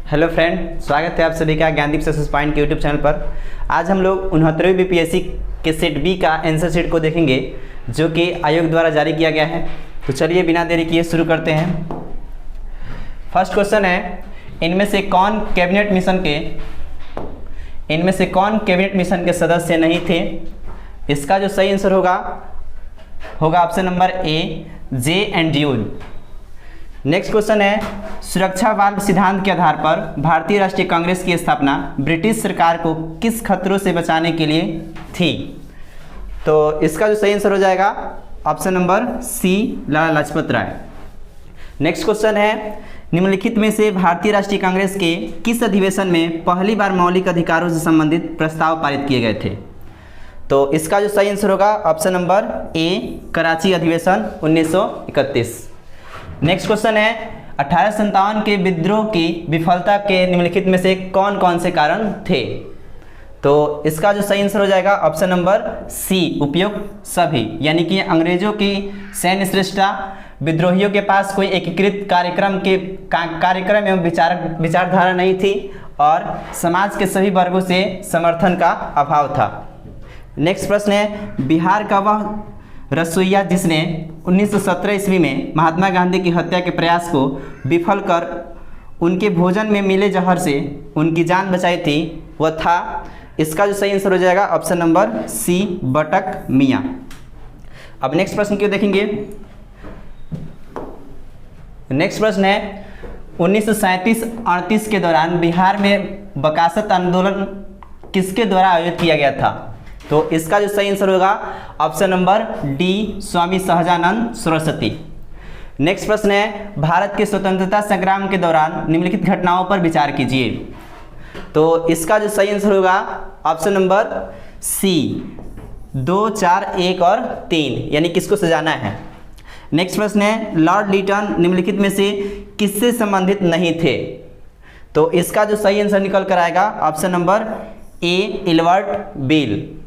Hello friend, स्वागत है आप सभी का ज्ञानदीप सक्सेस पॉइंट के यूट्यूब चैनल पर। आज हम लोग 69वीं बीपीएससी के सेट बी का आंसर शीट को देखेंगे जो कि आयोग द्वारा जारी किया गया है। तो चलिए बिना देरी किए शुरू करते हैं। फर्स्ट क्वेश्चन है, इनमें से कौन कैबिनेट मिशन के सदस्य नहीं थे? इसका जो सही आंसर होगा option number A, J and dual. Next question है, सुरक्षा वाल्व सिद्धांत के आधार पर भारतीय राष्ट्रीय कांग्रेस की स्थापना ब्रिटिश सरकार को किस खतरों से बचाने के लिए थी? तो इसका जो सही आंसर हो जाएगा ऑप्शन नंबर सी, लाला लाजपत राय। नेक्स्ट क्वेश्चन है, निम्नलिखित में से भारतीय राष्ट्रीय कांग्रेस के किस अधिवेशन में पहली बार मौलिक अधिकारों से संबंधित प्रस्ताव पारित किए गए थे? तो इसका जो सही आंसर होगा ऑप्शन नंबर ए, कराची अधिवेशन 1931। नेक्स्ट क्वेश्चन है, 1857 के विद्रोह की विफलता के निम्नलिखित में से कौन कौन से कारण थे? तो इसका जो सही आंसर हो जाएगा ऑप्शन नंबर सी, उपयुक्त सभी। यानी कि अंग्रेजों की सैन्य श्रेष्ठता, विद्रोहियों के पास कोई एकीकृत कार्यक्रम एवं विचारधारा नहीं थी और समाज के सभी वर्गों से समर्थन का अभाव था। नेक्स्ट प्रश्न है, बिहार का वह रसोइया जिसने 1917 ईस्वी में महात्मा गांधी की हत्या के प्रयास को विफल कर उनके भोजन में मिले जहर से उनकी जान बचाई थी, वह था? इसका जो सही आंसर हो जाएगा ऑप्शन नंबर सी, बटक मियाँ। अब नेक्स्ट प्रश्न क्यों देखेंगे। नेक्स्ट प्रश्न है, 1937-38 के दौरान बिहार में बकासत आंदोलन किसके द्वारा आयोजित किया गया था? तो इसका जो सही आंसर होगा option number D, Swami Sahajanand Saraswati. Next प्रश्न है, भारत के स्वतंत्रता संग्राम के दौरान निम्नलिखित घटनाओं पर विचार कीजिए। तो इसका जो सही आंसर होगा ऑप्शन नंबर सी, 2, 4, 1 और 3, यानी किसको सजाना है। नेक्स्ट प्रश्न है, लॉर्ड लिटन निम्नलिखित में से किससे संबंधित नहीं थे? तो इसका जो सही आंसर निकल कर आएगा option number A, Albert Bell.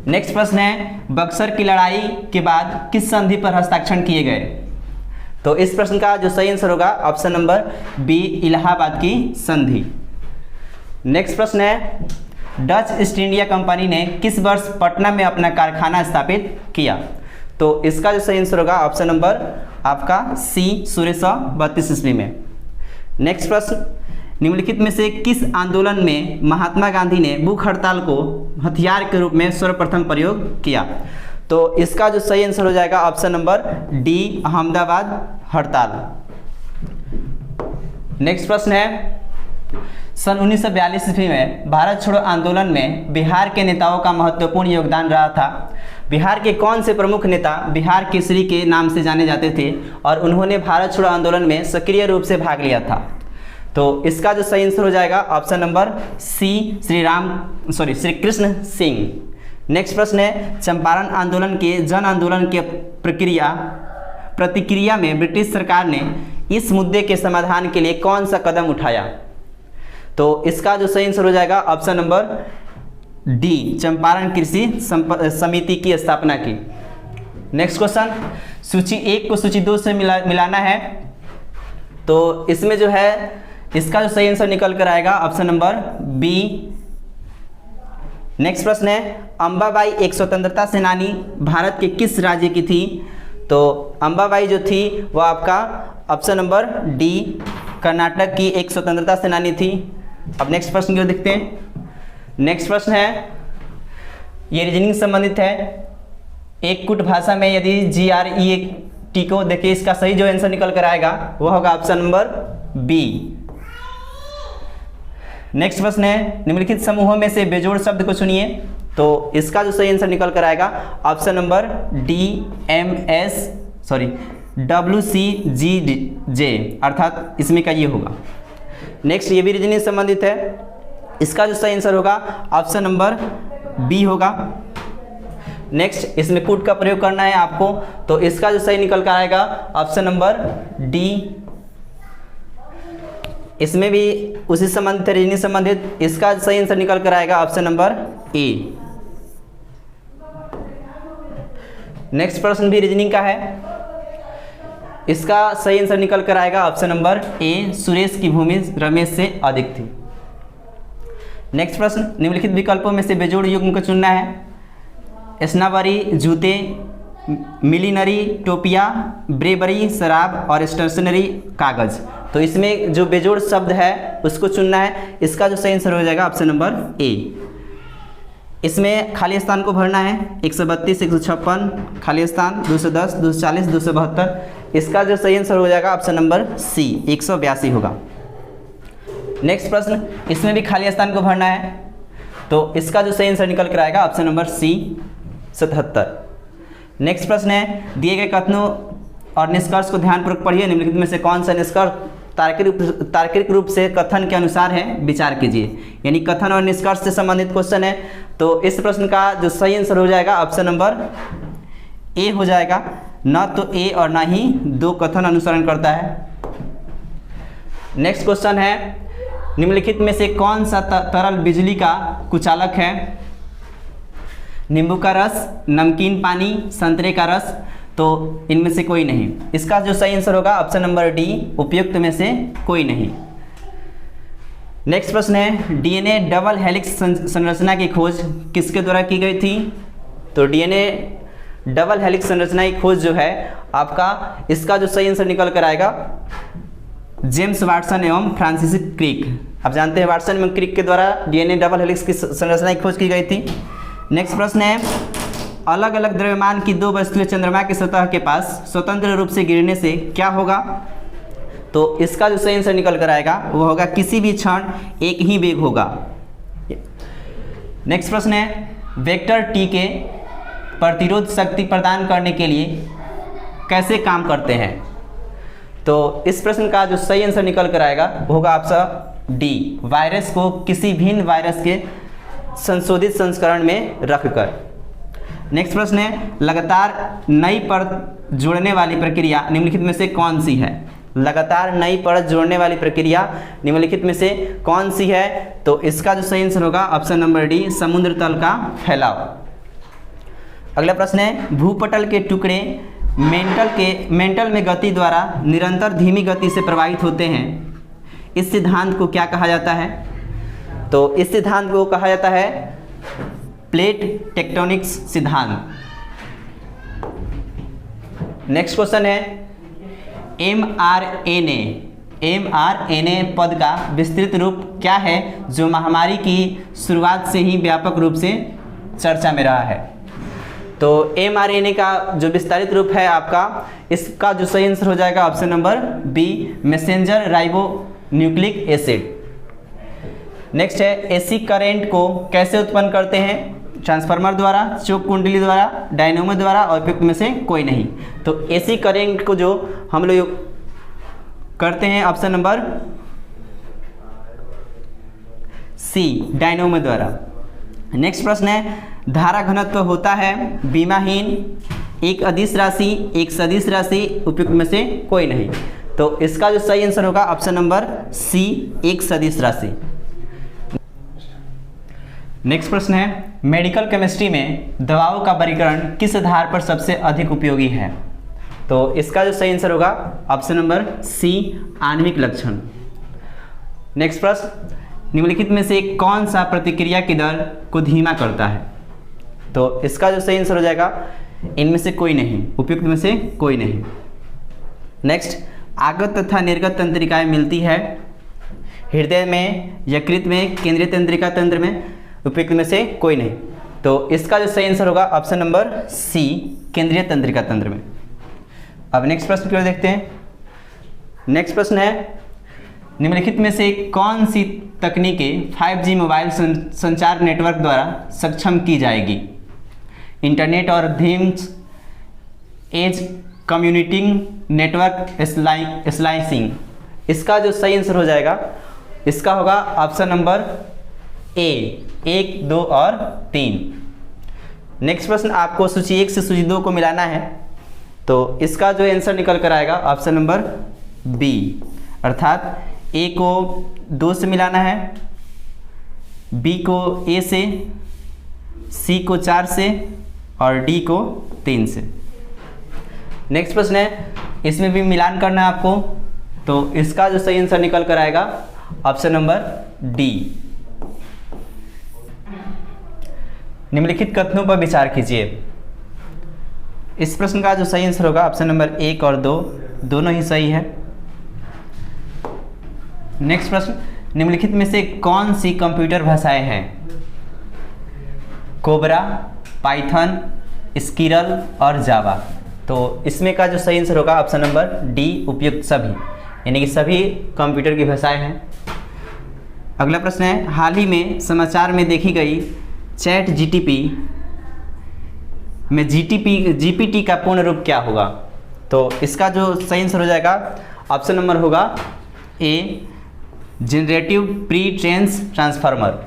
Next प्रश्न है, बक्सर की लड़ाई के बाद किस संधि पर हस्ताक्षर किए गए? तो इस प्रश्न का जो सही आंसर होगा ऑप्शन नंबर बी, इलाहाबाद की संधि। नेक्स्ट प्रश्न है, डच ईस्ट इंडिया कंपनी ने किस वर्ष पटना में अपना कारखाना स्थापित किया? तो इसका जो सही आंसर होगा ऑप्शन नंबर आपका सी, 1632 ईस्वी में। नेक्स्ट प्रश्न, निम्नलिखित में से किस आंदोलन में महात्मा गांधी ने भूख हड़ताल को हथियार के रूप में सर्वप्रथम प्रयोग किया? तो इसका जो सही आंसर हो जाएगा ऑप्शन नंबर डी, अहमदाबाद हड़ताल। नेक्स्ट प्रश्न है, सन 1942 ईस्वी में भारत छोड़ो आंदोलन में बिहार के नेताओं का महत्वपूर्ण योगदान रहा था। बिहार के कौन से प्रमुख नेता बिहार केसरी के नाम से जाने जाते थे और उन्होंने भारत छोड़ो आंदोलन में सक्रिय रूप से भाग लिया था? तो इसका जो सही आंसर हो जाएगा option number C, Shri Krishna Singh. Next प्रश्न है, चंपारण आंदोलन के जन आंदोलन के प्रतिक्रिया में ब्रिटिश सरकार ने इस मुद्दे के समाधान के लिए कौन सा कदम उठाया? तो इसका जो सही आंसर हो जाएगा ऑप्शन नंबर डी, चंपारण कृषि समिति की स्थापना की। नेक्स्ट क्वेश्चन, सूची 1 को सूची 2 से मिलाना है। तो इसमें जो है इसका जो सही आंसर निकल कर आएगा ऑप्शन नंबर बी। नेक्स्ट प्रश्न है, अंबाबाई एक स्वतंत्रता सेनानी भारत के किस राज्य की थी? तो अंबाबाई जो थी वह आपका ऑप्शन नंबर डी, कर्नाटक की एक स्वतंत्रता सेनानी थी। अब नेक्स्ट प्रश्न क्यों देखते हैं। नेक्स्ट प्रश्न है, ये रीजनिंग संबंधित है। एक कुट भाषा में यदि GRET को देखिए, इसका सही जो आंसर निकल कर आएगा वह होगा ऑप्शन नंबर बी। नेक्स्ट प्रश्न है, निम्नलिखित समूहों में से बेजोड़ शब्द को चुनिए। तो इसका जो सही आंसर निकल कर आएगा ऑप्शन नंबर डी, WCGJ, अर्थात इसमें का ये होगा। नेक्स्ट, ये भी रीजनिंग संबंधित है। इसका जो सही आंसर होगा ऑप्शन नंबर बी होगा। नेक्स्ट, इसमें कुट का प्रयोग करना है आपको, तो इसका जो सही निकल कर आएगा ऑप्शन नंबर डी। इसमें भी उसी संबंधित है, रीजनिंग संबंधित। इसका सही आंसर निकल कर आएगा ऑप्शन नंबर ए। नेक्स्ट प्रश्न भी रीजनिंग का है। इसका सही आंसर निकल कर आएगा ऑप्शन नंबर ए, सुरेश की भूमि रमेश से अधिक थी। नेक्स्ट प्रश्न, निम्नलिखित विकल्पों में से बेजोड़ युग्म को चुनना है। स्नैबरी जूते, मिलिनरी टोपिया, ब्रेबरी शराब और स्टेशनरी कागज। तो इसमें जो बेजोड़ शब्द है उसको चुनना है। इसका जो सही आंसर हो जाएगा ऑप्शन नंबर ए। इसमें खाली स्थान को भरना है 132, 156 खाली स्थान, 210, 240, 272। इसका जो सही आंसर हो जाएगा ऑप्शन नंबर सी, 182 होगा। नेक्स्ट प्रश्न, इसमें भी खाली स्थान को भरना है, तो इसका जो सही आंसर निकल कर आएगा ऑप्शन नंबर सी, 77। नेक्स्ट प्रश्न है, दिए गए कथनों और निष्कर्ष को ध्यानपूर्वक पढ़िए। निम्नलिखित में से कौन सा निष्कर्ष तार्किक रूप से कथन के अनुसार है, विचार कीजिए। यानी कथन और निष्कर्ष से संबंधित क्वेश्चन है, तो इस प्रश्न का जो सही आंसर हो जाएगा ऑप्शन नंबर ए हो जाएगा। न तो ए और ना ही दो कथन अनुसरण करता है। नेक्स्ट क्वेश्चन है, निम्नलिखित में से कौन सा तरल बिजली का कुचालक है। नींबू का रस, नमकीन पानी, संतरे का रस। तो इनमें से कोई नहीं। इसका जो सही आंसर होगा ऑप्शन नंबर डी, उपयुक्त में से कोई नहीं। नेक्स्ट प्रश्न है, डीएनए डबल हेलिक्स संरचना की खोज किसके द्वारा की गई थी। तो डीएनए डबल हेलिक्स संरचना की खोज जो है आपका, इसका जो सही आंसर निकल कर आएगा जेम्स वाटसन एवं फ्रांसिस क्रिक। आप जानते हैं वाटसन एवं क्रिक के द्वारा डीएनए डबल हेलिक्स की संरचना की खोज की गई थी। नेक्स्ट प्रश्न है, अलग अलग द्रव्यमान की दो वस्तुएं चंद्रमा की सतह के पास स्वतंत्र रूप से गिरने से क्या होगा। तो इसका जो सही आंसर निकल कर आएगा वो होगा किसी भी क्षण एक ही वेग होगा। नेक्स्ट प्रश्न है, वेक्टर टी के प्रतिरोध शक्ति प्रदान करने के लिए कैसे काम करते हैं। तो इस प्रश्न का जो सही आंसर निकल कर आएगा वो होगा ऑप्शन डी, वायरस को किसी भिन्न वायरस के संशोधित संस्करण में रखकर। नेक्स्ट प्रश्न है, लगातार नई परत जोड़ने वाली प्रक्रिया निम्नलिखित में से कौन सी है। लगातार नई परत जोड़ने वाली प्रक्रिया निम्नलिखित में से कौन सी है। तो इसका जो सही आंसर होगा ऑप्शन नंबर डी, समुद्र तल का फैलाव। अगला प्रश्न है, भूपटल के टुकड़े मेंटल में गति द्वारा निरंतर धीमी गति से प्रवाहित होते हैं। इस सिद्धांत को क्या कहा जाता है। तो इस सिद्धांत को कहा जाता है प्लेट टेक्टोनिक्स सिद्धांत। नेक्स्ट क्वेश्चन है, mRNA पद का विस्तृत रूप क्या है जो महामारी की शुरुआत से ही व्यापक रूप से चर्चा में रहा है। तो mRNA का जो विस्तारित रूप है आपका, इसका जो सही आंसर हो जाएगा option number B, messenger ribonucleic acid. Next है, एसी करंट को कैसे उत्पन्न करते हैं। ट्रांसफार्मर द्वारा, चौक कुंडली द्वारा, डायनेमो द्वारा और उपयुक्त में से कोई नहीं। तो एसी करंट को जो हम लोग करते हैं ऑप्शन नंबर सी, डायनेमो द्वारा। नेक्स्ट प्रश्न है, धारा घनत्व होता है बीमाहीन, एक अदिश राशि, एक सदिश राशि, उपयुक्त में से कोई नहीं। तो इसका जो सही आंसर होगा ऑप्शन नंबर सी, एक सदिश राशि। नेक्स्ट प्रश्न है, मेडिकल केमिस्ट्री में दवाओं का वर्गीकरण किस आधार पर सबसे अधिक उपयोगी है। तो इसका जो सही आंसर होगा ऑप्शन नंबर सी, आणविक लक्षण। नेक्स्ट प्रश्न, निम्नलिखित में से कौन सा प्रतिक्रिया की दर को धीमा करता है। तो इसका जो सही आंसर हो जाएगा इनमें से कोई नहीं, उपयुक्त में से कोई नहीं। नेक्स्ट, आगत तथा निर्गत तंत्रिकाएं मिलती है हृदय में, यकृत में, केंद्रीय तंत्रिका तंत्र में, उपयुक्त में से कोई नहीं। तो इसका जो सही आंसर होगा ऑप्शन नंबर सी, केंद्रीय तंत्रिका तंत्र में। अब नेक्स्ट प्रश्न की ओर देखते हैं। नेक्स्ट प्रश्न है, निम्नलिखित में से कौन सी तकनीकें 5G मोबाइल संचार नेटवर्क द्वारा सक्षम की जाएगी। इंटरनेट और themes as communicating network slicing. इसका जो सही आंसर हो जाएगा इसका होगा ऑप्शन नंबर ए, 1, 2 और 3। नेक्स्ट प्रश्न, आपको सूची 1 से सूची 2 को मिलाना है। तो इसका जो आंसर निकल कर आएगा ऑप्शन नंबर बी, अर्थात ए को 2 से मिलाना है, बी को ए से, सी को 4 से और डी को 3 से। नेक्स्ट प्रश्न है, इसमें भी मिलान करना है आपको। तो इसका जो सही आंसर निकल कर आएगा ऑप्शन नंबर डी। निम्नलिखित कथनों पर विचार कीजिए। इस प्रश्न का जो सही आंसर होगा ऑप्शन नंबर 1 और 2 दोनों ही सही है। नेक्स्ट प्रश्न, निम्नलिखित में से कौन सी कंप्यूटर भाषाएं हैं? कोबरा, पाइथन, स्किरल और जावा। तो इसमें का जो सही आंसर होगा ऑप्शन नंबर डी, उपयुक्त सभी, यानी कि सभी कंप्यूटर की भाषाएं हैं। अगला प्रश्न है, हाल ही में समाचार में देखी गई चैट जीटीपी में जीपीटी का पूर्ण रूप क्या होगा? तो इसका जो सही आंसर हो जाएगा ऑप्शन नंबर होगा A, generative pretrained transformer.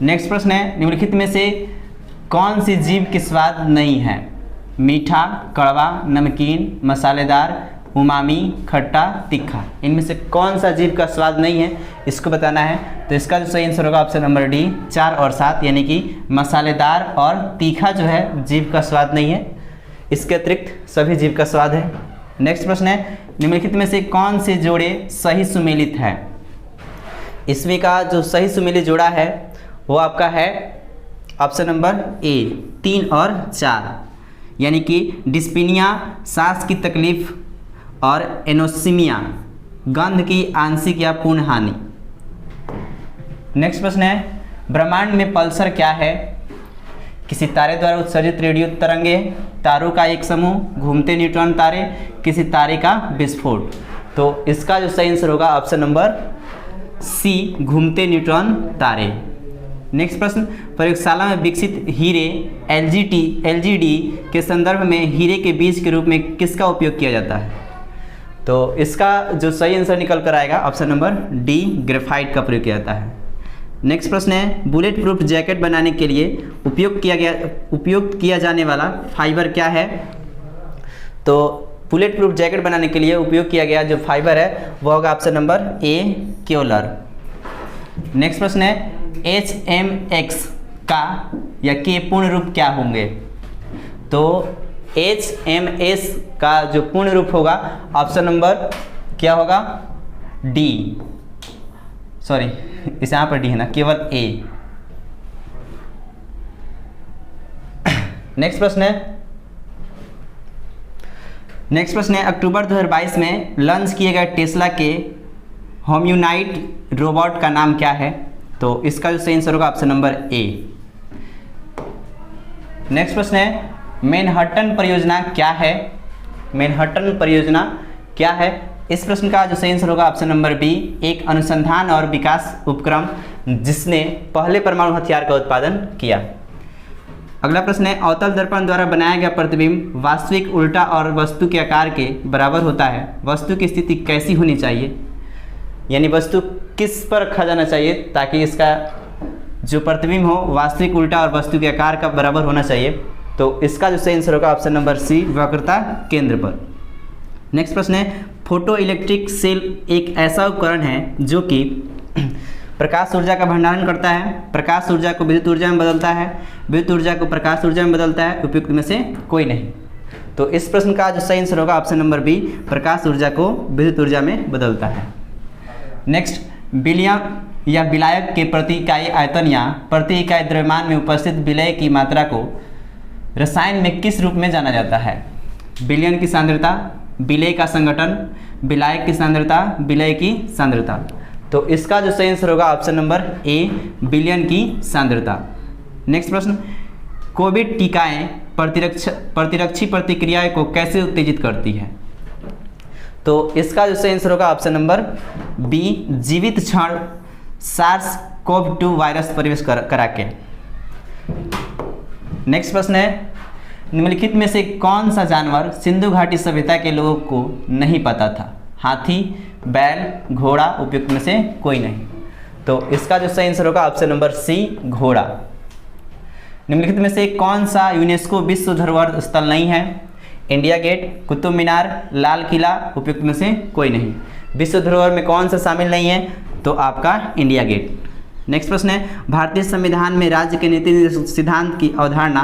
Next प्रश्न है, निम्नलिखित में से कौन सी जीव के स्वाद नहीं है? मीठा, कड़वा, नमकीन, मसालेदार, उमामी, खट्टा, तीखा। इनमें से कौन सा जीव का स्वाद नहीं है इसको बताना है। तो इसका जो सही आंसर होगा ऑप्शन नंबर डी, 4 और 7, यानी कि मसालेदार और तीखा जो है जीव का स्वाद नहीं है। इसके अतिरिक्त सभी जीव का स्वाद है। नेक्स्ट प्रश्न है, निम्नलिखित में से कौन से जोड़े सही सुमेलित है? इसमें का जो सही सुमेलित जोड़ा है वो आपका है ऑप्शन नंबर ए, 3 और 4, यानी कि डिस्पिनिया, सांस की तकलीफ और एनोसिमिया, गंध की आंशिक या पूर्ण हानि। नेक्स्ट प्रश्न है, ब्रह्मांड में पल्सर क्या है? किसी तारे द्वारा उत्सर्जित रेडियो तरंगे, तारों का एक समूह, घूमते न्यूट्रॉन तारे, किसी तारे का विस्फोट। तो इसका जो सही आंसर होगा ऑप्शन नंबर सी, घूमते न्यूट्रॉन तारे। नेक्स्ट प्रश्न, प्रयोगशाला में विकसित हीरे एलजीडी के संदर्भ में हीरे के बीज के रूप में किसका उपयोग किया जाता है? तो इसका जो सही आंसर निकल कर आएगा ऑप्शन नंबर डी, ग्रेफाइट का प्रयोग किया जाता है। नेक्स्ट प्रश्न है, बुलेट प्रूफ जैकेट बनाने के लिए उपयोग किया जाने वाला फाइबर क्या है? तो बुलेट प्रूफ जैकेट बनाने के लिए उपयोग किया गया जो फाइबर है वो होगा ऑप्शन नंबर ए, क्योलर। नेक्स्ट प्रश्न है, HMX का या के पूर्ण रूप क्या होंगे? तो HMS का जो पूर्ण रूप होगा ऑप्शन नंबर क्या होगा? डी, सॉरी इस यहाँ पर डी है ना, केवल ए। नेक्स्ट प्रश्न है, अक्टूबर 2022 में लॉन्च किए गए टेस्ला के ह्यूमनॉइड रोबोट का नाम क्या है? तो इसका जो सही आंसर होगा ऑप्शन नंबर ए। नेक्स्ट प्रश्न है, मैनहट्टन परियोजना क्या है? मैनहट्टन परियोजना क्या है? इस प्रश्न का जो सही आंसर होगा ऑप्शन नंबर बी, एक अनुसंधान और विकास उपक्रम जिसने पहले परमाणु हथियार का उत्पादन किया। अगला प्रश्न है, अवतल दर्पण द्वारा बनाया गया प्रतिबिंब वास्तविक, उल्टा और वस्तु के आकार के बराबर होता है। वस्तु की स्थिति कैसी होनी चाहिए? यानी वस्तु किस पर रखा जाना चाहिए ताकि इसका जो प्रतिबिंब हो वास्तविक, उल्टा और वस्तु के आकार का बराबर होना चाहिए। तो इसका जो सही आंसर होगा ऑप्शन नंबर सी, वक्रता केंद्र पर। नेक्स्ट प्रश्न है, फोटो इलेक्ट्रिक सेल एक ऐसा उपकरण है जो कि प्रकाश ऊर्जा का भंडारण करता है, प्रकाश ऊर्जा को विद्युत ऊर्जा में बदलता है, विद्युत ऊर्जा को प्रकाश ऊर्जा में बदलता है, उपयुक्त में से कोई नहीं। तो इस प्रश्न का जो सही आंसर होगा ऑप्शन नंबर बी, प्रकाश ऊर्जा को विद्युत ऊर्जा में बदलता है। नेक्स्ट, विलयन या विलायक के प्रति इकाई आयतन या प्रति इकाई द्रव्यमान में उपस्थित विलय की मात्रा को रसायन में किस रूप में जाना जाता है? विलयन की सांद्रता, विलय का संगठन, विलायक की सांद्रता, विलय की सांद्रता। तो इसका जो सही आंसर होगा ऑप्शन नंबर ए, विलयन की सांद्रता। नेक्स्ट प्रश्न, कोविड टीकाएं प्रतिरक्षी प्रतिक्रिया को कैसे उत्तेजित करती है? तो इसका जो सही आंसर होगा ऑप्शन नंबर बी, जीवित क्षण SARS-CoV-2 वायरस प्रवेश करा के। नेक्स्ट प्रश्न है, निम्नलिखित में से कौन सा जानवर सिंधु घाटी सभ्यता के लोगों को नहीं पता था? हाथी, बैल, घोड़ा, उपयुक्त में से कोई नहीं। तो इसका जो सही आंसर होगा ऑप्शन नंबर सी, घोड़ा। निम्नलिखित में से कौन सा यूनेस्को विश्व धरोहर स्थल नहीं है? इंडिया गेट, कुतुब मीनार, लाल किला, उपयुक्त में से कोई नहीं। विश्व धरोहर में कौन सा शामिल नहीं है? तो आपका इंडिया गेट। नेक्स्ट प्रश्न है, भारतीय संविधान में राज्य के नीति सिद्धांत की अवधारणा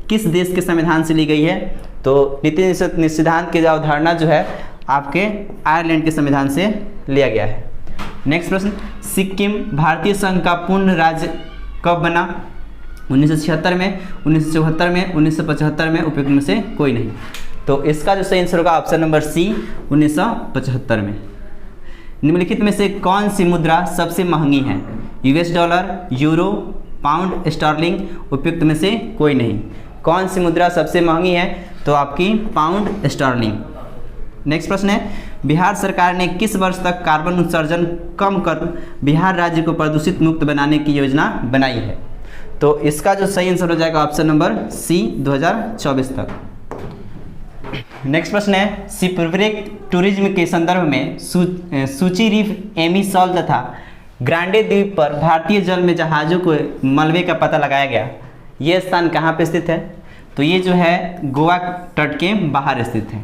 किस देश के संविधान से ली गई है? तो नीति सिद्धांत की अवधारणा जो है आपके आयरलैंड के संविधान से लिया गया है। नेक्स्ट प्रश्न, सिक्किम भारतीय संघ का पूर्ण राज्य कब बना? 1976 में, 1974 में, 1975 में, उपयुक्त में से कोई नहीं। तो इसका जो सही आंसर होगा ऑप्शन नंबर सी 1975 में। निम्नलिखित में से कौन सी मुद्रा सबसे महंगी है? US dollar, euro, pound sterling, उपयुक्त में से कोई नहीं। कौन सी मुद्रा सबसे महंगी है? तो आपकी पाउंड स्टर्लिंग। नेक्स्ट प्रश्न है, बिहार सरकार ने किस वर्ष तक कार्बन उत्सर्जन कम कर बिहार राज्य को प्रदूषित मुक्त बनाने की योजना बनाई है? तो इसका जो सही आंसर हो जाएगा ऑप्शन नंबर सी 2024 तक। नेक्स्ट प्रश्न है, शिप्रिक टूरिज्म के संदर्भ में सूची रीफ, एमी सॉल तथा ग्रांडे द्वीप पर भारतीय जल में जहाज़ों को मलबे का पता लगाया गया। ये स्थान कहाँ पे स्थित है? तो ये जो है गोवा तट के बाहर स्थित है।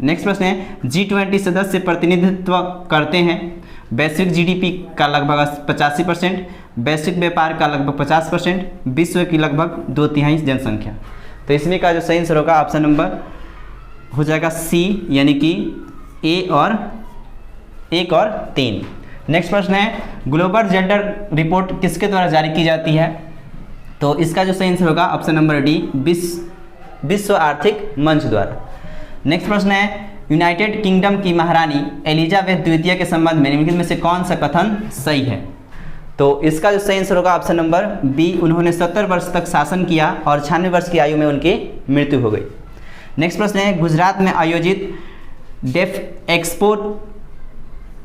नेक्स्ट प्रश्न है, G20 सदस्य प्रतिनिधित्व करते हैं वैश्विक जीडीपी का लगभग 85%, वैश्विक व्यापार का लगभग 50%, विश्व की लगभग 2/3 जनसंख्या। तो इसमें का जो सही आंसर होगा ऑप्शन नंबर हो जाएगा सी, यानी कि ए और 1 और 3। नेक्स्ट प्रश्न है, ग्लोबल जेंडर रिपोर्ट किसके द्वारा जारी की जाती है? तो इसका जो सही आंसर होगा ऑप्शन नंबर डी, विश्व आर्थिक मंच द्वारा। नेक्स्ट प्रश्न है, यूनाइटेड किंगडम की महारानी एलिजाबेथ द्वितीय के संबंध में निम्नलिखित में से कौन सा कथन सही है? तो इसका जो सही आंसर होगा ऑप्शन नंबर बी, उन्होंने 70 वर्ष तक शासन किया और 96 वर्ष की आयु में उनकी मृत्यु हो गई। नेक्स्ट प्रश्न है, गुजरात में आयोजित डेफ एक्सपो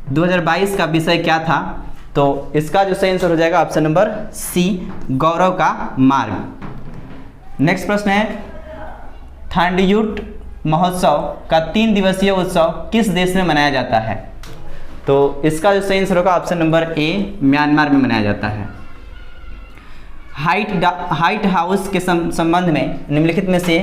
2022 का विषय क्या था? तो इसका जो सही आंसर हो जाएगा ऑप्शन नंबर सी, गौरव का मार्ग। नेक्स्ट प्रश्न है, थांडीयुट महोत्सव का 3 दिवसीय उत्सव किस देश में मनाया जाता है? तो इसका जो सही आंसर होगा ऑप्शन नंबर ए, म्यांमार में मनाया जाता है। हाइट हाउस के संबंध में निम्नलिखित में से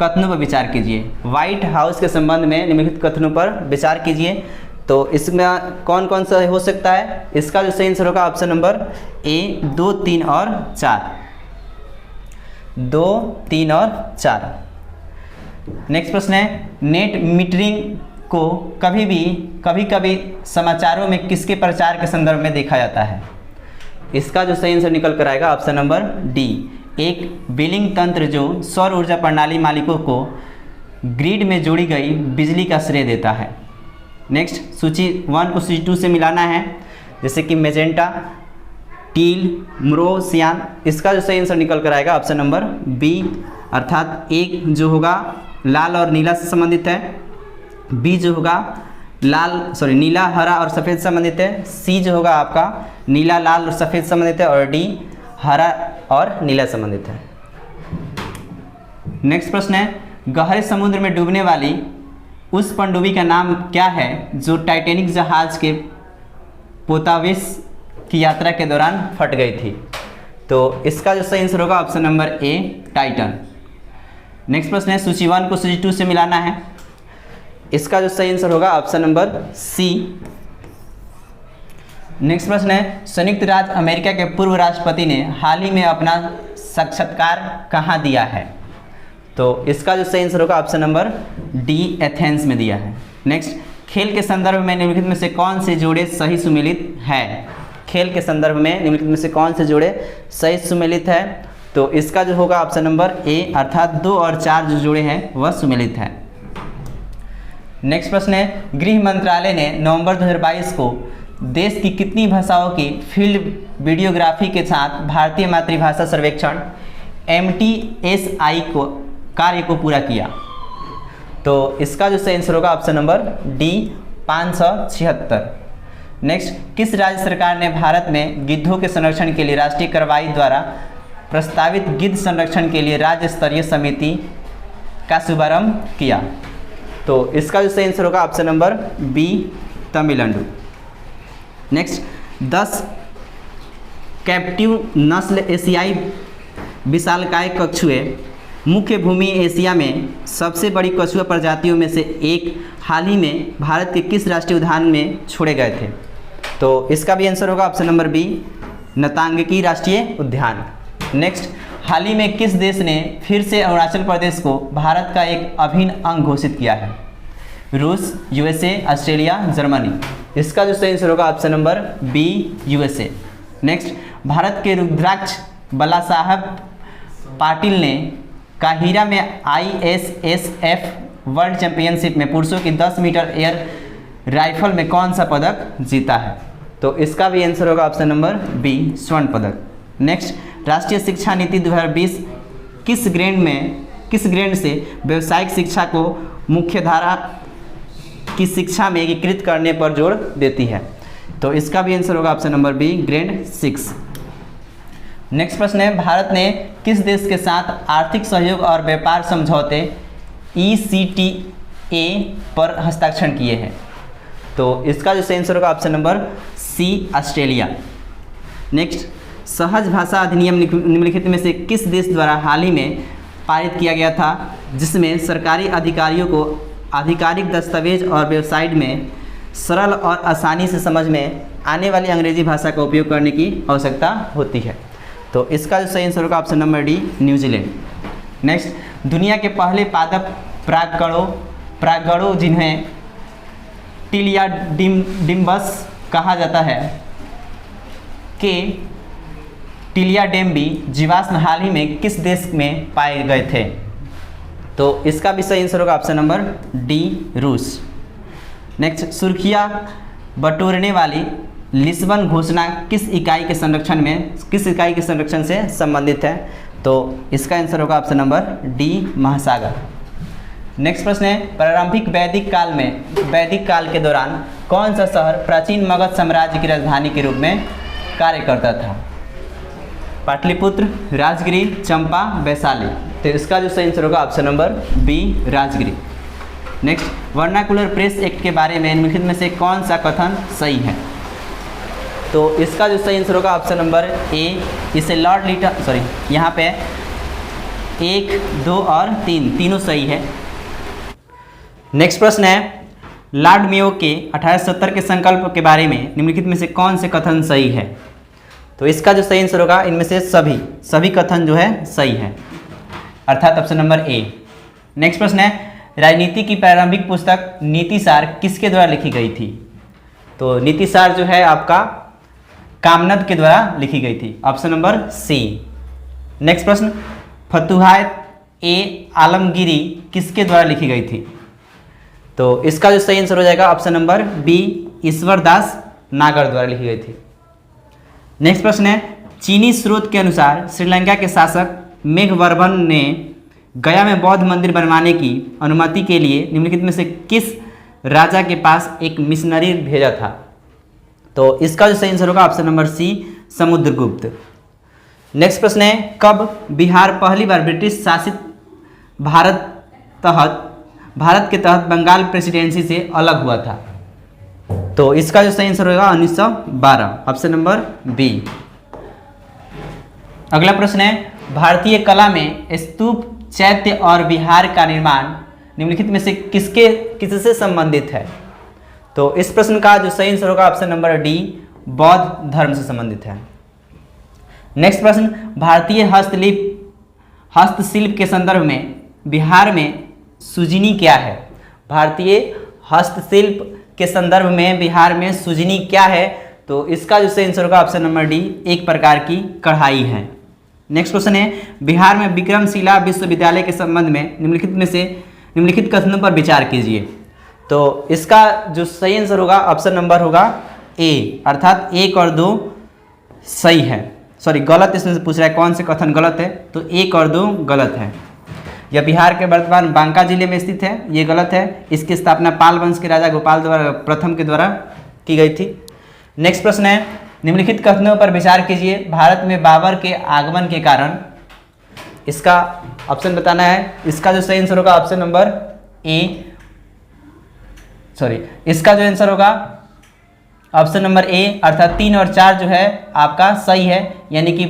कथनों पर विचार कीजिए। व्हाइट हाउस के संबंध में निम्नलिखित कथनों पर विचार कीजिए। तो इसमें कौन कौन सा हो सकता है? इसका जो सही आंसर होगा ऑप्शन नंबर ए, 2, 3 और 4। 2, 3 और 4। नेक्स्ट प्रश्न है, नेट मीटरिंग को कभी कभी समाचारों में किसके प्रचार के संदर्भ में देखा जाता है? इसका जो सही आंसर निकल कर आएगा ऑप्शन नंबर डी, एक बिलिंग तंत्र जो सौर ऊर्जा प्रणाली मालिकों को ग्रिड में जोड़ी गई बिजली का श्रेय देता है। नेक्स्ट, सूची 1 को सूची 2 से मिलाना है, जैसे कि मेजेंटा, टील, मुरो, सियान। इसका जो सही आंसर निकल कर आएगा ऑप्शन नंबर बी, अर्थात एक जो होगा लाल और नीला से संबंधित है, बी जो होगा नीला, हरा और सफ़ेद संबंधित है, सी जो होगा आपका नीला, लाल और सफ़ेद संबंधित है, और डी हरा और नीला संबंधित है। नेक्स्ट प्रश्न है, गहरे समुद्र में डूबने वाली उस पनडुब्बी का नाम क्या है जो टाइटैनिक जहाज के पोतावेस की यात्रा के दौरान फट गई थी? तो इसका जो सही आंसर होगा ऑप्शन नंबर ए, टाइटन। नेक्स्ट प्रश्न है, सूची 1 को सूची 2 से मिलाना है। इसका जो सही आंसर होगा ऑप्शन नंबर सी। नेक्स्ट प्रश्न है, संयुक्त राज्य अमेरिका के पूर्व राष्ट्रपति ने हाल ही में अपना साक्षात्कार कहाँ दिया है? तो इसका जो सही आंसर होगा ऑप्शन नंबर डी, एथेंस में दिया है। नेक्स्ट, खेल के संदर्भ में निम्नलिखित में से कौन से जोड़े सही सुमेलित है? खेल के संदर्भ में निम्नलिखित में से कौन से जोड़े सही सुमेलित है? तो इसका जो होगा ऑप्शन नंबर ए, अर्थात 2 और 4 जो जोड़े हैं वह सुमेलित है। नेक्स्ट प्रश्न है, गृह मंत्रालय ने नवंबर 2022 को देश की कितनी भाषाओं की फील्ड वीडियोग्राफी के साथ भारतीय मातृभाषा सर्वेक्षण MTSI को कार्य को पूरा किया? तो इसका जो सही आंसर होगा ऑप्शन नंबर डी, 576। नेक्स्ट, किस राज्य सरकार ने भारत में गिद्धों के संरक्षण के लिए राष्ट्रीय कार्रवाई द्वारा प्रस्तावित गिद्ध संरक्षण के लिए राज्य स्तरीय समिति का शुभारंभ किया? तो इसका जो सही आंसर होगा option number B, Tamil Nadu. Next, 10 captive नस्ल एशियाई विशालकाय कछुए मुख्य भूमि एशिया में सबसे बड़ी कछुआ प्रजातियों में से एक हाल ही में भारत के किस राष्ट्रीय उद्यान में छोड़े गए थे? तो इसका भी आंसर होगा ऑप्शन नंबर बी, नतांगकी राष्ट्रीय उद्यान। नेक्स्ट, हाल ही में किस देश ने फिर से अरुणाचल प्रदेश को भारत का एक अभिन्न अंग घोषित किया है? रूस, यूएसए, ऑस्ट्रेलिया, जर्मनी। इसका जो सही आंसर होगा option number B, USA. Next, Bharat के रुद्राक्ष बल्ला साहब पाटिल ने काहिरा में ISSF वर्ल्ड चैंपियनशिप में पुरुषों की 10 मीटर एयर राइफल में कौन सा पदक जीता है? तो इसका भी आंसर होगा ऑप्शन नंबर बी, स्वर्ण पदक। नेक्स्ट, राष्ट्रीय शिक्षा नीति 2020 किस ग्रेड से व्यावसायिक शिक्षा को मुख्यधारा की शिक्षा में एकीकृत करने पर जोर देती है? तो इसका भी आंसर होगा option number B, grade 6। Next प्रश्न है, भारत ने किस देश के साथ आर्थिक सहयोग और व्यापार समझौते ECTA पर हस्ताक्षर किए हैं? तो इसका जो सही आंसर होगा option number C, Australia. Next, सहज भाषा अधिनियम निम्नलिखित में से किस देश द्वारा हाल ही में पारित किया गया था, जिसमें सरकारी अधिकारियों को आधिकारिक दस्तावेज और वेबसाइट में सरल और आसानी से समझ में आने वाली अंग्रेजी भाषा का उपयोग करने की आवश्यकता होती है? तो इसका जो सही आंसर होगा option number D, New Zealand. Next, दुनिया के पहले पादप प्रागणों जिन्हें टिलिया डिम्बस कहा जाता है के टिलियाडेम्बी जीवाश्म हाल ही में किस देश में पाए गए थे? तो इसका भी सही आंसर होगा ऑप्शन नंबर डी, रूस। नेक्स्ट, सुर्खियां बटोरने वाली लिस्बन घोषणा किस इकाई के संरक्षण से संबंधित है? तो इसका आंसर होगा ऑप्शन नंबर डी, महासागर। नेक्स्ट प्रश्न है, प्रारंभिक वैदिक काल के दौरान कौन सा शहर प्राचीन मगध साम्राज्य की राजधानी के रूप में कार्य करता था? पाटलिपुत्र, राजगिरी, चंपा, वैशाली। तो इसका जो सही आंसर होगा option number B, Rajgiri. Next, vernacular press act के बारे में निम्नलिखित में से कौन सा कथन सही है? तो इसका जो सही आंसर होगा ऑप्शन नंबर ए, इसे लॉर्ड लिटन यहाँ पे 1, 2 और 3 तीनों सही है। नेक्स्ट प्रश्न है, लॉर्ड मेयो के 1870 के संकल्प के बारे में निम्नलिखित में से कौन से कथन सही है? तो इसका जो सही आंसर होगा इनमें से सभी कथन जो है सही है, अर्थात ऑप्शन नंबर ए। नेक्स्ट प्रश्न है, राजनीति की प्रारंभिक पुस्तक नीतिसार किसके द्वारा लिखी गई थी? तो नीतिसार जो है आपका कामनद के द्वारा लिखी गई थी, ऑप्शन नंबर सी। नेक्स्ट प्रश्न, फतुहात आलमगीरी किसके द्वारा लिखी गई थी? तो इसका जो सही आंसर हो जाएगा ऑप्शन नंबर बी, ईश्वर दास नागर द्वारा लिखी गई थी। नेक्स्ट प्रश्न है, चीनी स्रोत के अनुसार श्रीलंका के शासक मेघवर्मन ने गया में बौद्ध मंदिर बनवाने की अनुमति के लिए निम्नलिखित में से किस राजा के पास एक मिशनरी भेजा था? तो इसका जो सही आंसर होगा option number C, Samudragupta. Next प्रश्न है, कब बिहार पहली बार ब्रिटिश शासित भारत के तहत बंगाल प्रेसिडेंसी से अलग हुआ था? तो इसका जो सही आंसर होगा 1912, ऑप्शन नंबर बी। अगला प्रश्न है, भारतीय कला में स्तूप, चैत्य और विहार का निर्माण निम्नलिखित में से किससे संबंधित है? तो इस प्रश्न का जो सही आंसर होगा ऑप्शन नंबर डी, बौद्ध धर्म से संबंधित है। नेक्स्ट प्रश्न, भारतीय हस्तशिल्प के संदर्भ में बिहार में सुजनी क्या है? भारतीय हस्तशिल्प के संदर्भ में बिहार में सुजनी क्या है? तो इसका जो सही आंसर होगा ऑप्शन नंबर डी, एक प्रकार की कढ़ाई है। नेक्स्ट क्वेश्चन है, बिहार में विक्रमशिला विश्वविद्यालय के संबंध में निम्नलिखित कथनों पर विचार कीजिए। तो इसका जो सही आंसर होगा ऑप्शन नंबर होगा ए, अर्थात 1 और 2 सही है। गलत इसमें से पूछ रहा है कौन से कथन गलत है, तो 1 और 2 गलत है। यह बिहार के वर्तमान बांका जिले में स्थित है, ये गलत है। इसकी स्थापना पाल वंश के राजा गोपाल प्रथम के द्वारा की गई थी। नेक्स्ट प्रश्न है, निम्नलिखित कथनों पर विचार कीजिए। भारत में बाबर के आगमन के कारण, इसका ऑप्शन बताना है। इसका जो सही आंसर होगा ऑप्शन नंबर ए, इसका जो आंसर होगा ऑप्शन नंबर ए, अर्थात 3 और 4 जो है आपका सही है, यानी कि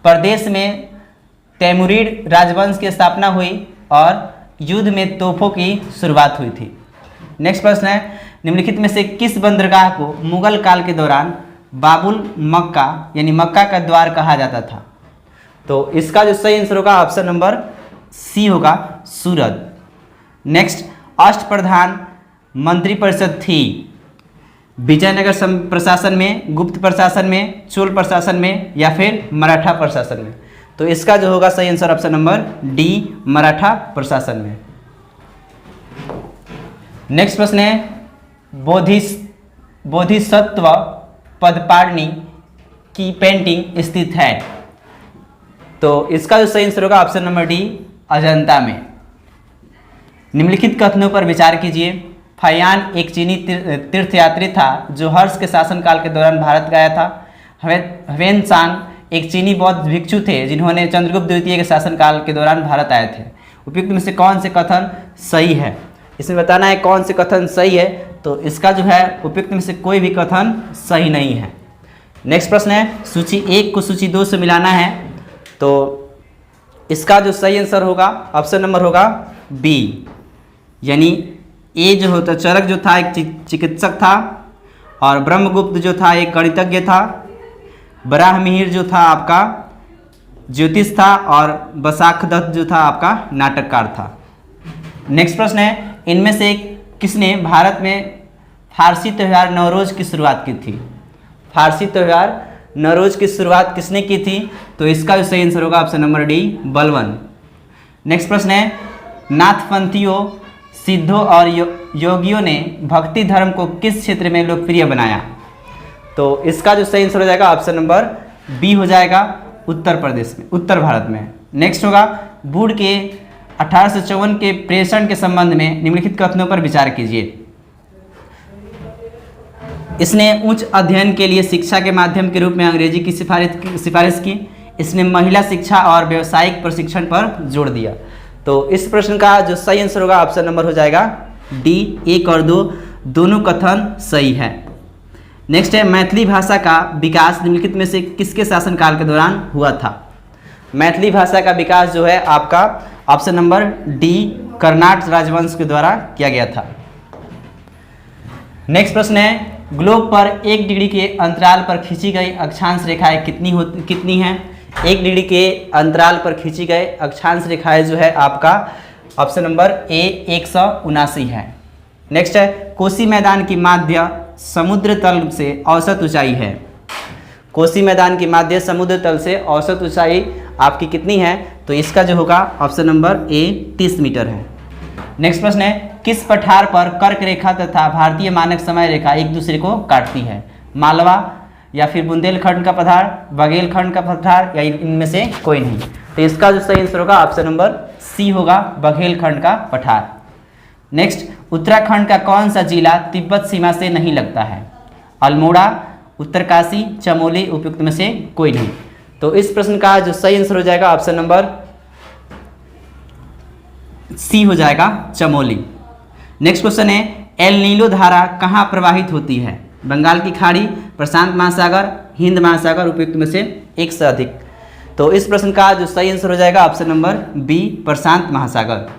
प्रदेश में तैमूरिड राजवंश की स्थापना हुई और युद्ध में तोपों की शुरुआत हुई थी। नेक्स्ट प्रश्न है, निम्नलिखित में से किस बंदरगाह को मुगल काल के दौरान बाबुल मक्का यानी मक्का का द्वार कहा जाता था? तो इसका जो सही आंसर होगा ऑप्शन नंबर सी होगा, सूरत। नेक्स्ट, अष्टप्रधान मंत्रिपरिषद थी विजयनगर प्रशासन में, गुप्त प्रशासन में, चोल प्रशासन में या फिर मराठा प्रशासन में। तो इसका जो होगा सही answer option number D, Maratha प्रशासन में। नेक्स्ट प्रश्न है, बोधिसत्व पदपाणि की पेंटिंग स्थित है। तो इसका जो सही आंसर होगा ऑप्शन नंबर डी, अजंता में। निम्नलिखित कथनों पर विचार कीजिए। फयान एक चीनी तीर्थयात्री था जो हर्ष के शासनकाल के दौरान भारत गया था। ह्वेनसांग एक चीनी बौद्ध भिक्षु थे जिन्होंने चंद्रगुप्त द्वितीय के शासनकाल के दौरान भारत आए थे। उपयुक्त में से कौन से कथन सही है? इसमें बताना है कौन से कथन सही है। तो इसका जो है उपयुक्त में से कोई भी कथन सही नहीं है। नेक्स्ट प्रश्न है, सूची 1 को सूची 2 से मिलाना है। तो इसका जो सही आंसर होगा ऑप्शन नंबर होगा बी, यानी ए जो होता, चरक जो था एक चिकित्सक था, और ब्रह्मगुप्त जो था एक गणितज्ञ था, बराहमिहिर जो था आपका ज्योतिष था, और बसाखदत्त जो था आपका नाटककार था। नेक्स्ट प्रश्न है, इनमें से किसने भारत में फारसी त्यौहार नवरोज की शुरुआत की थी? फारसी त्यौहार नवरोज की शुरुआत किसने की थी? तो इसका जो सही आंसर होगा ऑप्शन नंबर डी, बलवन। नेक्स्ट प्रश्न है, नाथपंथियों, सिद्धों और योगियों ने भक्ति धर्म को किस क्षेत्र में लोकप्रिय बनाया? तो इसका जो सही आंसर हो जाएगा ऑप्शन नंबर बी हो जाएगा, उत्तर प्रदेश में, उत्तर भारत में। नेक्स्ट होगा, बूढ़ के 1854 के प्रेषण के संबंध में निम्नलिखित कथनों पर विचार कीजिए। इसने उच्च अध्ययन के लिए शिक्षा के माध्यम के रूप में अंग्रेजी की सिफारिश की। इसने महिला शिक्षा और व्यावसायिक प्रशिक्षण पर जोर दिया। तो इस प्रश्न का जो सही आंसर होगा ऑप्शन नंबर हो जाएगा डी, 1 और 2 दोनों कथन सही है। नेक्स्ट है, मैथिली भाषा का विकास निम्नलिखित में से किसके शासनकाल के दौरान हुआ था? मैथिली भाषा का विकास जो है आपका ऑप्शन नंबर डी, कर्नाट राजवंश के द्वारा किया गया था। नेक्स्ट प्रश्न है, ग्लोब पर 1 डिग्री के अंतराल पर खींची गई अक्षांश रेखाएं कितनी हैं? 1 डिग्री के अंतराल पर खींची गए अक्षांश रेखाएं जो है आपका ऑप्शन नंबर ए, 179 है। नेक्स्ट है, कोसी मैदान की माध्य समुद्र तल से औसत ऊंचाई है। कोसी मैदान की माध्य समुद्र तल से औसत ऊंचाई आपकी कितनी है? तो इसका जो होगा ऑप्शन नंबर ए, 30 मीटर है। नेक्स्ट प्रश्न है, किस पठार पर कर्क रेखा तथा भारतीय मानक समय रेखा एक दूसरे को काटती है? मालवा या फिर बुंदेलखंड का पठार, बघेलखंड का पठार, या इनमें से कोई नहीं। तो इसका जो सही आंसर होगा ऑप्शन नंबर सी होगा, बघेलखंड का पठार। नेक्स्ट, उत्तराखंड का कौन सा जिला तिब्बत सीमा से नहीं लगता है? अल्मोड़ा, उत्तरकाशी, चमोली, उपयुक्त में से कोई नहीं। तो इस प्रश्न का जो सही आंसर हो जाएगा ऑप्शन नंबर सी हो जाएगा, चमोली। नेक्स्ट क्वेश्चन है, एल नीलो धारा कहाँ प्रवाहित होती है? बंगाल की खाड़ी, प्रशांत महासागर, हिंद महासागर, उपयुक्त में से एक से अधिक। तो इस प्रश्न का जो सही आंसर हो जाएगा ऑप्शन नंबर बी, प्रशांत महासागर।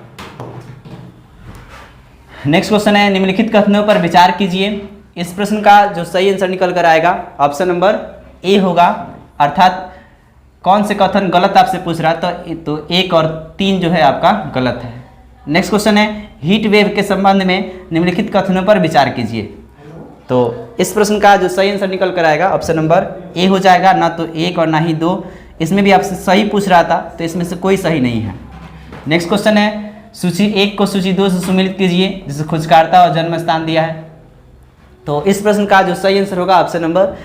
नेक्स्ट क्वेश्चन है, निम्नलिखित कथनों पर विचार कीजिए। इस प्रश्न का जो सही आंसर निकल कर आएगा ऑप्शन नंबर ए होगा, अर्थात कौन से कथन गलत आपसे पूछ रहा है, तो 1 और 3 जो है आपका गलत है। नेक्स्ट क्वेश्चन है, हीट वेव के संबंध में निम्नलिखित कथनों पर विचार कीजिए। तो इस प्रश्न का जो सही आंसर निकल कर आएगा ऑप्शन नंबर ए हो जाएगा, ना तो 1 और ना ही 2। इसमें भी आपसे सही पूछ रहा था, तो इसमें से कोई सही नहीं है। नेक्स्ट क्वेश्चन है, सूची 1 को सूची 2 से सम्मिलित कीजिए, जिसे खोजकर्ता और जन्म स्थान दिया है। तो इस प्रश्न का जो सही आंसर होगा ऑप्शन नंबर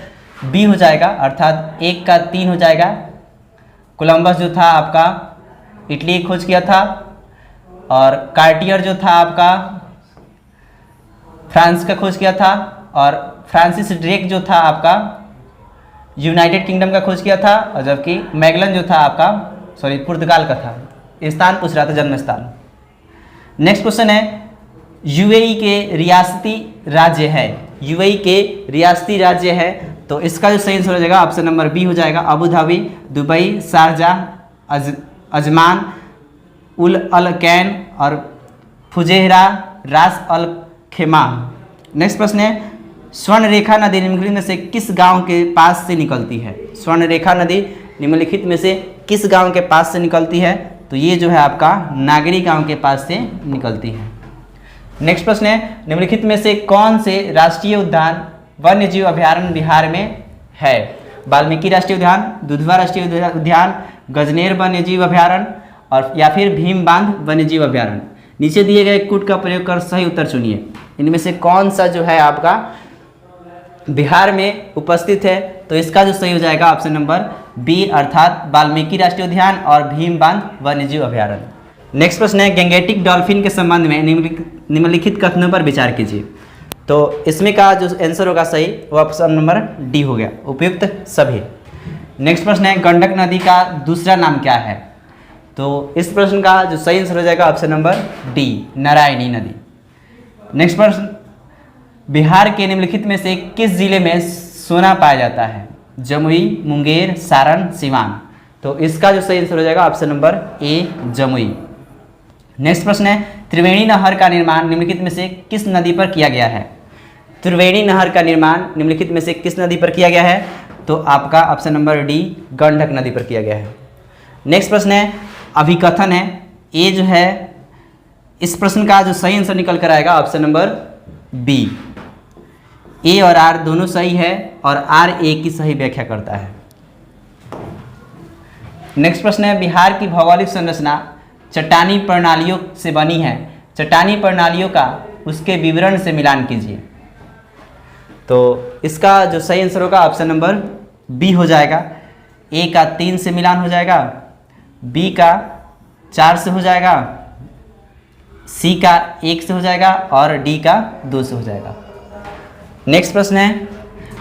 बी हो जाएगा, अर्थात 1 का 3 हो जाएगा। कोलंबस जो था आपका इटली खोज किया था, और कार्टियर जो था आपका फ्रांस का खोज किया था, और फ्रांसिस ड्रेक जो था आपका यूनाइटेड किंगडम का खोज किया था, और जबकि मैगलन जो था आपका पुर्तगाल का था। स्थान पूछ रहा था, जन्म स्थान। नेक्स्ट क्वेश्चन है, यूएई के रियासती राज्य है। यूएई के रियासती राज्य है, तो इसका जो सही आंसर हो जाएगा ऑप्शन नंबर बी हो जाएगा, Abu Dhabi, Dubai, Sharjah, Ajman, उल अल कैन और फुजेहरा, रास अल खेमा। नेक्स्ट प्रश्न है, स्वर्ण रेखा नदी निम्नलिखित में से किस गांव के पास से निकलती है? स्वर्ण रेखा नदी निम्नलिखित में से किस गांव के पास से निकलती है? तो ये जो है आपका नागरी गांव के पास से निकलती है। नेक्स्ट प्रश्न है, निम्नलिखित में से कौन से राष्ट्रीय उद्यान वन्यजीव अभयारण्य बिहार में है? वाल्मीकि राष्ट्रीय उद्यान, दुधवा राष्ट्रीय उद्यान, गजनेर वन्यजीव अभयारण्य और या फिर भीम बांध वन्यजीव अभयारण्य। नीचे दिए गए कूट का प्रयोग कर सही उत्तर चुनिए। इनमें से कौन सा जो है आपका बिहार में उपस्थित है? तो इसका जो सही हो जाएगा ऑप्शन नंबर बी अर्थात वाल्मीकि राष्ट्रीय उद्यान और भीम बांध वन्यजीव अभयारण्य। नेक्स्ट प्रश्न है, गैंगेटिक डॉल्फिन के संबंध में निम्नलिखित कथनों पर विचार कीजिए। तो इसमें का जो आंसर होगा सही वो ऑप्शन नंबर डी हो गया, उपयुक्त सभी। नेक्स्ट प्रश्न है, गंडक नदी का दूसरा नाम क्या है? तो इस प्रश्न का जो सही आंसर हो जाएगा ऑप्शन नंबर डी नारायणी नदी। नेक्स्ट प्रश्न, बिहार के निम्नलिखित में से किस जिले में सोना पाया जाता है? जमुई, मुंगेर, सारण, सिवान। तो इसका जो सही आंसर हो जाएगा ऑप्शन नंबर ए जमुई। नेक्स्ट प्रश्न है, त्रिवेणी नहर का निर्माण निम्नलिखित में से किस नदी पर किया गया है? त्रिवेणी नहर का निर्माण निम्नलिखित में से किस नदी पर किया गया है? तो आपका ऑप्शन नंबर डी गंडक नदी पर किया गया है। नेक्स्ट प्रश्न है, अभिकथन है। ए जो है इस प्रश्न का जो सही आंसर निकल कर आएगा ऑप्शन नंबर बी। ए और आर दोनों सही है और आर ए की सही व्याख्या करता है। नेक्स्ट प्रश्न है, बिहार की भौगोलिक संरचना चट्टानी प्रणालियों से बनी है। चट्टानी प्रणालियों का उसके विवरण से मिलान कीजिए। तो इसका जो सही आंसर होगा ऑप्शन नंबर बी हो जाएगा। ए का 3 से मिलान हो जाएगा, बी का 4 से हो जाएगा, सी का 1 से हो जाएगा और डी का 2 से हो जाएगा। नेक्स्ट प्रश्न है,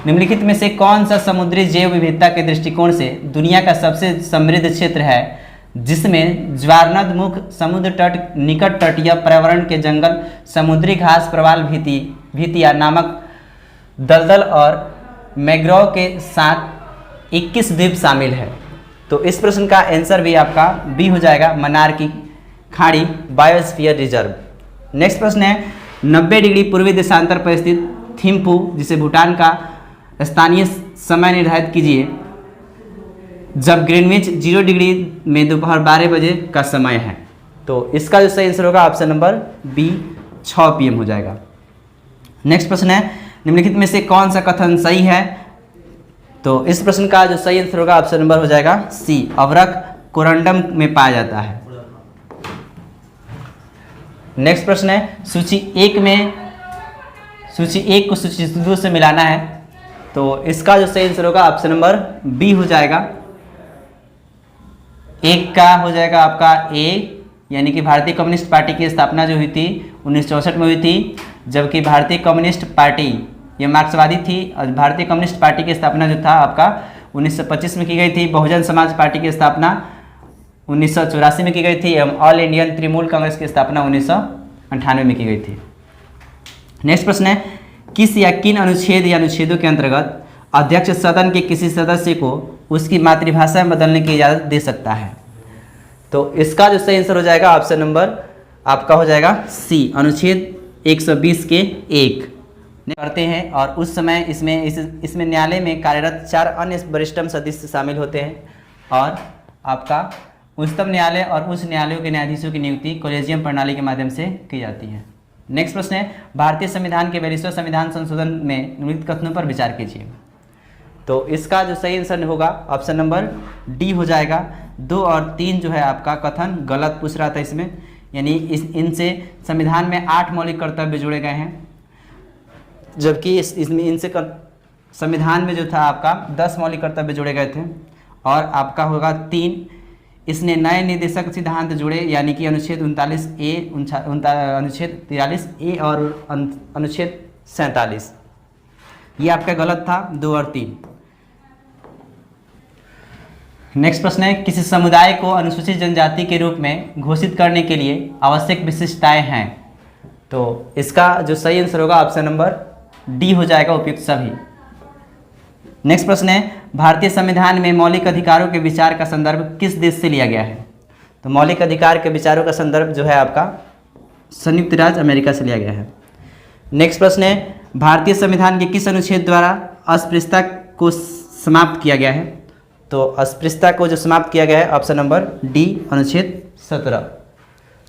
निम्नलिखित में से कौन सा समुद्री जैव विविधता के दृष्टिकोण से दुनिया का सबसे समृद्ध क्षेत्र है, जिसमें ज्वारनद मुख, समुद्र तट, निकट तटीय पर्यावरण के जंगल, समुद्री घास, प्रवाल भीतिया नामक दलदल और मैंग्रोव के साथ 21 द्वीप शामिल है? तो इस प्रश्न का आंसर भी आपका बी हो जाएगा, मन्नार की खाड़ी बायोस्फीयर रिजर्व। नेक्स्ट प्रश्न है, 90 डिग्री पूर्वी देशांतर पर स्थित थिम्पू, जिसे भूटान का स्थानीय समय निर्धारित कीजिए जब ग्रीनविच 0 डिग्री में दोपहर 12 बजे का समय है। तो इसका जो सही आंसर होगा ऑप्शन नंबर बी 6 PM हो जाएगा। नेक्स्ट प्रश्न है, निम्नलिखित में से कौन सा कथन सही है? तो इस प्रश्न का जो सही आंसर होगा ऑप्शन नंबर हो जाएगा सी, अवरक कोरंडम में पाया जाता है। नेक्स्ट प्रश्न है, सूची 1 को सूची 2 से मिलाना है। तो इसका जो सही आंसर होगा ऑप्शन नंबर बी हो जाएगा। 1 का हो जाएगा आपका ए, यानी कि भारतीय कम्युनिस्ट पार्टी की स्थापना जो हुई थी 1964 में हुई थी, जबकि भारतीय कम्युनिस्ट पार्टी ये मार्क्सवादी थी और भारतीय कम्युनिस्ट पार्टी की स्थापना जो था आपका 1925 में की गई थी। बहुजन समाज पार्टी की स्थापना 1984 में की गई थी एवं ऑल इंडियन तृणमूल कांग्रेस की स्थापना 1998 में की गई थी। नेक्स्ट प्रश्न है, किस या किन अनुच्छेद या अनुच्छेदों के अंतर्गत अध्यक्ष सदन के किसी सदस्य को उसकी मातृभाषा में बदलने की इजाज़त दे सकता है? तो इसका जो सही आंसर हो जाएगा ऑप्शन नंबर आपका हो जाएगा सी, अनुच्छेद 120 के 1 करते हैं। और उस समय इसमें न्यायालय में कार्यरत 4 अन्य वरिष्ठतम सदस्य शामिल होते हैं और आपका उच्चतम न्यायालय और उच्च न्यायालयों के न्यायाधीशों की नियुक्ति कॉलेजियम प्रणाली के माध्यम से की जाती है। नेक्स्ट प्रश्न है, भारतीय संविधान के 42वें संविधान संशोधन में निम्नलिखित कथनों पर विचार कीजिए। तो इसका जो सही आंसर होगा ऑप्शन नंबर डी हो जाएगा। 2 और 3 जो है आपका कथन गलत पूछ रहा था इसमें, यानी इनसे संविधान में 8 मौलिक कर्तव्य जोड़े गए हैं, जबकि इसमें इनसे संविधान में जो था आपका 10 मौलिक कर्तव्य जोड़े गए थे। और आपका होगा 3, इसने नए निर्देशक सिद्धांत जुड़े, यानी कि अनुच्छेद 39A, अनुच्छेद 43A और अनुच्छेद 47। ये आपका गलत था 2 और 3। नेक्स्ट प्रश्न है, किसी समुदाय को अनुसूचित जनजाति के रूप में घोषित करने के लिए आवश्यक विशिष्टताएं हैं? तो इसका जो सही आंसर होगा ऑप्शन नंबर डी हो जाएगा, उपयुक्त सभी। नेक्स्ट प्रश्न है, भारतीय संविधान में मौलिक अधिकारों के विचार का संदर्भ किस देश से लिया गया है? तो मौलिक अधिकार के विचारों का संदर्भ जो है आपका संयुक्त राज्य अमेरिका से लिया गया है। नेक्स्ट प्रश्न है, भारतीय संविधान के किस अनुच्छेद द्वारा अस्पृश्यता को समाप्त किया गया है? तो अस्पृश्यता को जो समाप्त किया गया है ऑप्शन नंबर डी अनुच्छेद 17।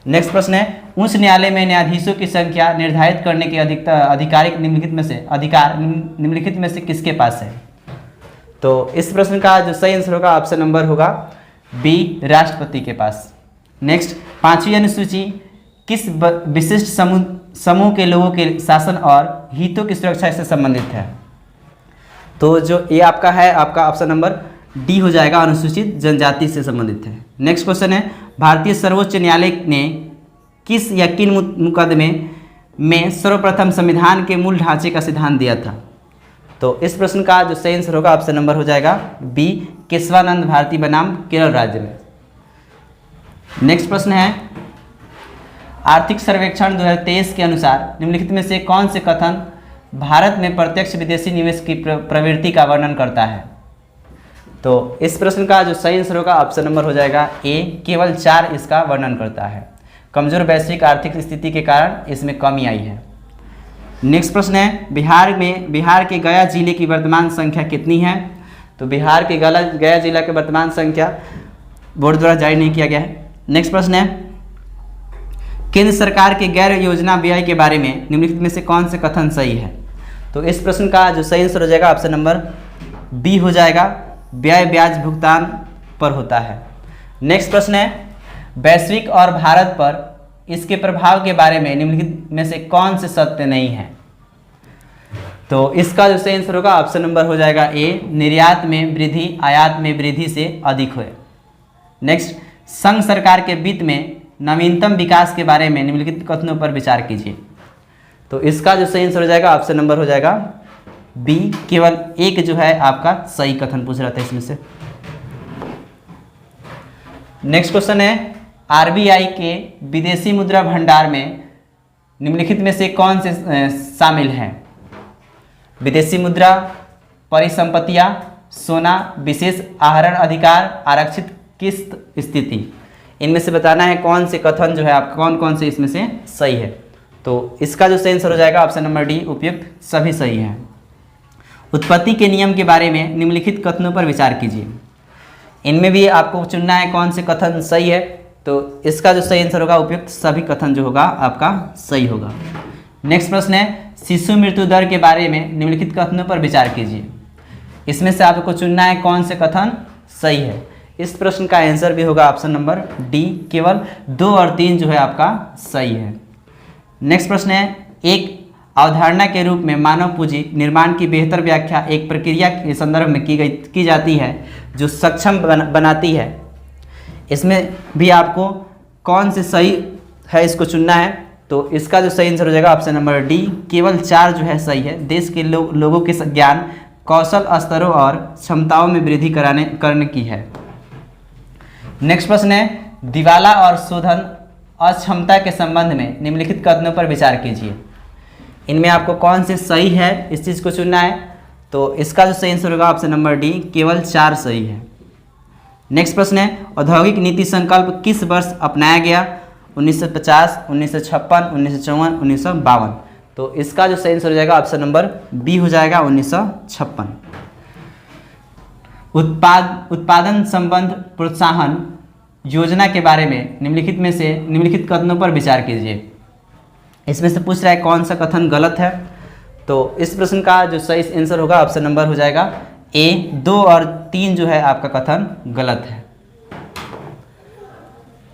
नेक्स्ट प्रश्न है, उच्च न्यायालय में न्यायाधीशों की संख्या निर्धारित करने के अधिकार निम्नलिखित में से किसके पास है? तो इस प्रश्न का जो सही आंसर होगा ऑप्शन नंबर होगा बी राष्ट्रपति के पास। नेक्स्ट, 5वीं अनुसूची किस विशिष्ट समूह के लोगों के शासन और हितों की सुरक्षा से संबंधित है? तो जो ये आपका है, आपका ऑप्शन नंबर डी हो जाएगा, अनुसूचित जनजाति से संबंधित है। नेक्स्ट क्वेश्चन है, भारतीय सर्वोच्च न्यायालय ने किस या किन मुकदमे में सर्वप्रथम संविधान के मूल ढांचे का सिद्धांत दिया था? तो इस प्रश्न का जो सही आंसर होगा ऑप्शन नंबर हो जाएगा बी केशवानंद भारती बनाम केरल राज्य में। नेक्स्ट प्रश्न है, आर्थिक सर्वेक्षण 2023 के अनुसार निम्नलिखित में से कौन से कथन भारत में प्रत्यक्ष विदेशी निवेश की प्रवृत्ति का वर्णन करता है? तो इस प्रश्न का जो सही आंसर होगा ऑप्शन नंबर हो जाएगा ए, केवल 4 इसका वर्णन करता है। कमजोर वैश्विक आर्थिक स्थिति के कारण इसमें कमी आई है। नेक्स्ट प्रश्न है, बिहार के गया जिले की वर्तमान संख्या कितनी है? तो बिहार के गया जिला की वर्तमान संख्या बोर्ड द्वारा जारी नहीं किया गया है। नेक्स्ट प्रश्न है, केंद्र सरकार के गैर योजना व्यय के बारे में निम्नलिखित में से कौन से कथन सही है? तो इस प्रश्न का जो सही आंसर हो जाएगा ऑप्शन नंबर बी हो जाएगा, व्यय ब्याज भुगतान पर होता है। नेक्स्ट प्रश्न है, वैश्विक और भारत पर इसके प्रभाव के बारे में निम्नलिखित में से कौन से सत्य नहीं है? तो इसका जो सही आंसर होगा ऑप्शन नंबर हो जाएगा ए, निर्यात में वृद्धि आयात में वृद्धि से अधिक है। नेक्स्ट, संघ सरकार के वित्त में नवीनतम विकास के बारे में निम्नलिखित कथनों पर विचार कीजिए। तो इसका जो सही आंसर हो जाएगा ऑप्शन नंबर हो जाएगा बी, केवल एक जो है आपका सही कथन पूछ रहा था इसमें से। नेक्स्ट क्वेश्चन है, आरबीआई के विदेशी मुद्रा भंडार में निम्नलिखित में से कौन से शामिल हैं? विदेशी मुद्रा, परिसंपत्तियां, सोना, विशेष आहरण अधिकार, आरक्षित किस्त स्थिति। इनमें से बताना है कौन से कथन जो है आपका कौन कौन से इसमें से सही है। तो इसका जो सही आंसर हो जाएगा ऑप्शन नंबर डी, उपयुक्त सभी सही है। उत्पत्ति के नियम के बारे में निम्नलिखित कथनों पर विचार कीजिए। इनमें भी आपको चुनना है कौन से कथन सही है। तो इसका जो सही आंसर होगा उपयुक्त सभी कथन जो होगा आपका सही होगा। नेक्स्ट प्रश्न है, शिशु मृत्यु दर के बारे में निम्नलिखित कथनों पर विचार कीजिए। इसमें से आपको चुनना है कौन से कथन सही है। इस प्रश्न का आंसर भी होगा ऑप्शन नंबर डी, केवल 2 और 3 जो है आपका सही है। नेक्स्ट प्रश्न है, एक अवधारणा के रूप में मानव पूंजी निर्माण की बेहतर व्याख्या एक प्रक्रिया के संदर्भ में की जाती है जो सक्षम बनाती है। इसमें भी आपको कौन से सही है इसको चुनना है। तो इसका जो सही आंसर हो जाएगा ऑप्शन नंबर डी, केवल 4 जो है सही है। देश के लोगों के ज्ञान कौशल स्तरों और क्षमताओं में वृद्धि करने की है। नेक्स्ट प्रश्न है, दिवाला और शोधन अक्षमता के संबंध में निम्नलिखित कथनों पर विचार कीजिए। इनमें आपको कौन से सही है इस चीज़ को चुनना है। तो इसका जो सही आंसर होगा ऑप्शन नंबर डी, केवल 4 सही है। नेक्स्ट प्रश्न है, औद्योगिक नीति संकल्प किस वर्ष अपनाया गया? 1950, 1956, 1954, 1952। तो इसका जो सही आंसर हो जाएगा ऑप्शन नंबर बी हो जाएगा, 1956। उत्पादन संबंध प्रोत्साहन योजना के बारे में निम्नलिखित कथनों पर विचार कीजिए। इसमें से पूछ रहा है कौन सा कथन गलत है। तो इस प्रश्न का जो सही आंसर होगा ऑप्शन नंबर हो जाएगा ए, 2 और 3 जो है आपका कथन गलत है।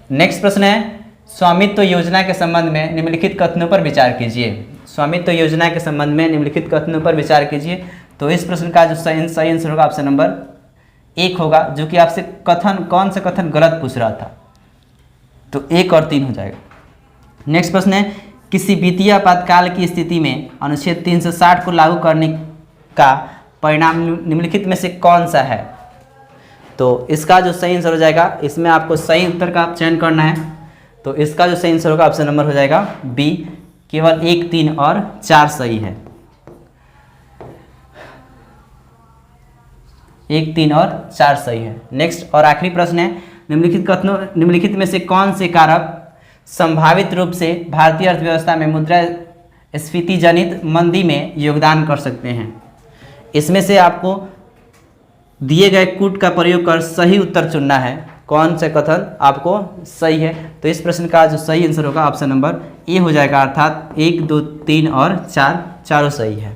नेक्स्ट प्रश्न है, स्वामित्व योजना के संबंध में निम्नलिखित कथनों पर विचार कीजिए। स्वामित्व योजना के संबंध में निम्नलिखित कथनों पर विचार कीजिए। तो इस प्रश्न का जो सही आंसर होगा ऑप्शन नंबर 1 होगा, जो कि आपसे कौन सा कथन गलत पूछ रहा था। तो 1 और 3 हो जाएगा। नेक्स्ट प्रश्न है, किसी वित्तीय आपातकाल की स्थिति में अनुच्छेद 360 को लागू करने का परिणाम निम्नलिखित में से कौन सा है? तो इसका जो सही आंसर हो जाएगा, इसमें आपको सही उत्तर का चयन करना है। तो इसका जो सही आंसर होगा ऑप्शन नंबर हो जाएगा बी, केवल 1, 3 और 4 सही है। 1, 3 और 4 सही है। नेक्स्ट और आखिरी प्रश्न है, निम्नलिखित में से कौन से कारक संभावित रूप से भारतीय अर्थव्यवस्था में मुद्रास्फीति जनित मंदी में योगदान कर सकते हैं? इसमें से आपको दिए गए कूट का प्रयोग कर सही उत्तर चुनना है। कौन सा कथन आपको सही है? तो इस प्रश्न का जो सही आंसर होगा ऑप्शन नंबर ए हो जाएगा, अर्थात 1, 2, 3 और 4 चारों सही है।